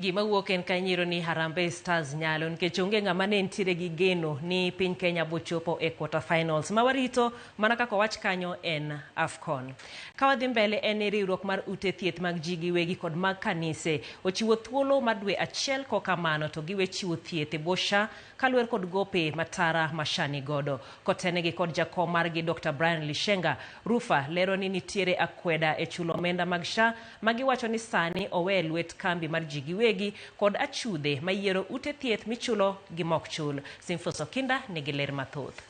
Gima wuok en kanyiro ni Harambee Stars nyalo nikech onge ng'ama ne ntiere gi geno ni piny Kenya bochopo e quarter finals. Mawarito mana kaka wach kanyo en AFCON. Kawadhi mbele en riwruok mar ute thieth mag ji giwegi kod mag kanise ochiwo thuolo mar dwe achiel kokamano to giwe chiwo thieth e SHA kaluwore kod gope matara mashani godo. Kotenegi kod jakom margi Dr. Brian Lishenga, Rufa lero ni nitiere akweda e chulo omenda mag SHA magiwacho ni sani owe lwet kambi mar ji giwegi kod achude mayiero ute thieth michulo gi mok chul. Simfoso Kinda nigi ler mathoth.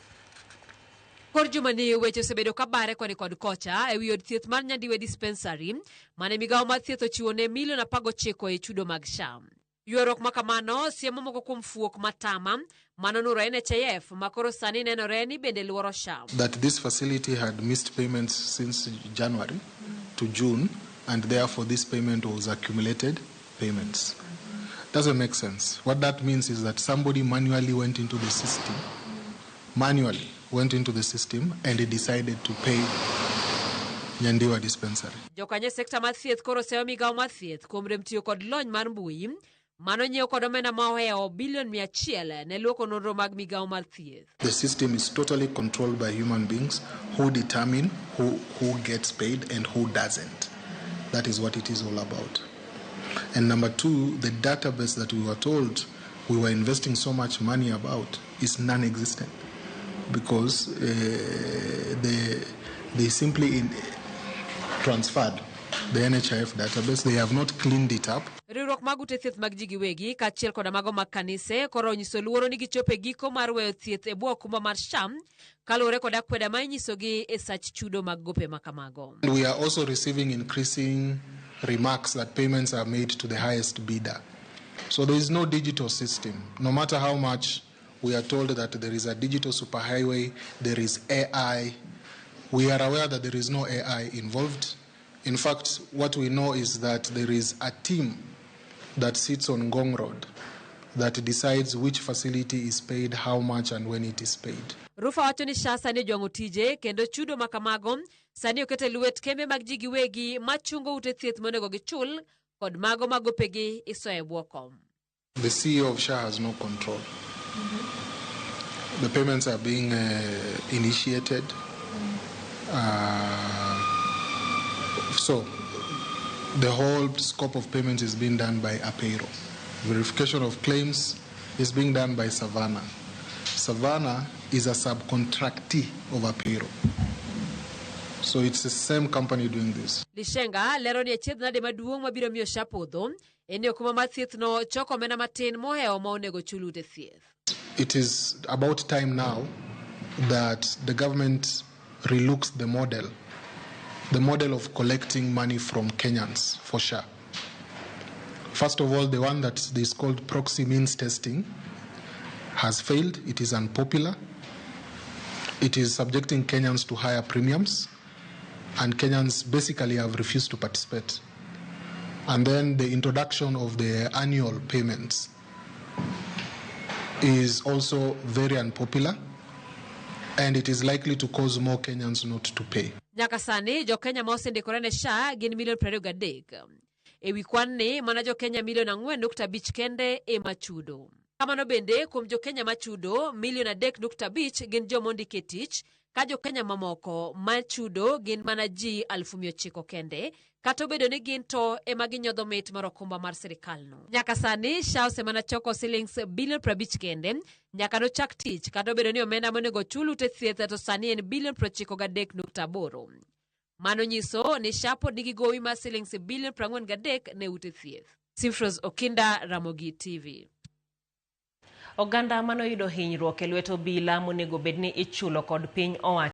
Kor jumani weche osebedo kabare kod kocha e wi od thieth mar Nyandiwe dispensary mane migawo mar thieth ochiwo ne milion 19 e chudo mag SHA. Ywaruok makamano siemo moko kuom fuok matama manonuro NHIF makoro sani nenore ni bende luoro SHA. That this facility had missed payments since January to June, and therefore this payment was accumulated payments. Doesn't make sense. What that means is that somebody manually went into the system, and they decided to pay Nyandiwe dispensary. Jokanye sekta mar thieth koro seyo migawo mar thieth kuom rem tiyo kod lony mar mbui mano nyiewo kod omenda maoheo bilion 100 ne luoko nonro mag migawo mar thieth. The system is totally controlled by human beings who determine who gets paid and who doesn't. That is what it is all about. And number two, the database that we were told we were investing so much money about is non-existent because they simply transferred the NHIF database. They have not cleaned it up. Riwruok mag ute thieth mag ji giwegi kaachiel kod mago mag kanise koro onyiso luoro ni gichopo e giko mar weyo thieth e bwo okumba mar SHA kaluwore kod akweda ma inyisogi e sach chudo mag gope makamago. And we are also receiving increasing remarks that payments are made to the highest bidder. So there is no digital system. No matter how much we are told that there is a digital superhighway, there is AI, we are aware that there is no AI involved. In fact, what we know is that there is a team that sits on Ngong Road that decides which facility is paid, how much, and when it is paid. Rufa wacho ni SHA sani jwango tije kendo chudo makamago sani okete lwet kembe mag ji giwegi machungo ute thieth monego gichul kod mago magopegi iso e bwo kom. The CEO of SHA has no control. The payments are being initiated. So the whole scope of payments is being done by a payroll. Verification of claims is being done by Savannah. Savannah is a subcontractee of a payroll. So it's the same company doing this. Lishenga lero ni achiedh nade maduong' mabiro miyo SHA podho eni okuma mar thieth no choko omenda matin moheo ma onego chul ute thieth. It is about time now that the government relooks the model of collecting money from Kenyans for SHA. First of all, the one that is called proxy means testing has failed. It is unpopular. It is subjecting Kenyans to higher premiums, and Kenyans basically have refused to participate. And then the introduction of the annual payments is also very unpopular, and it is likely to cause more Kenyans not to pay. Nyaka sani jo Kenya ma osendikore ne SHA gin milion 23. E wi kwan ni mana jo Kenya milion 4.5 kende e machudo. Kamano bende kuom jo Kenya machudo milion 3.5 gin jo mondike e tich, ka jo Kenya mamoko machudo gin mana ji 900 kende, kata obedo ni gin to ema ginyodho mit mar okumba mar sirikal no. Nyaka sani SHA osemana choko shillings bilion 50 kende nyaka no chak tich, kata obedo ni omenda monego chul ute thieth to sani en bilion 93.8. Mano nyiso ni SHA pod nigi gowi mar shillings bilion 43 ne ute thieth. Simfoso Kinda, Ramogi TV. Oganda manoyudo hinyruok e lwet obila monego bedni ichulo kod piny owacho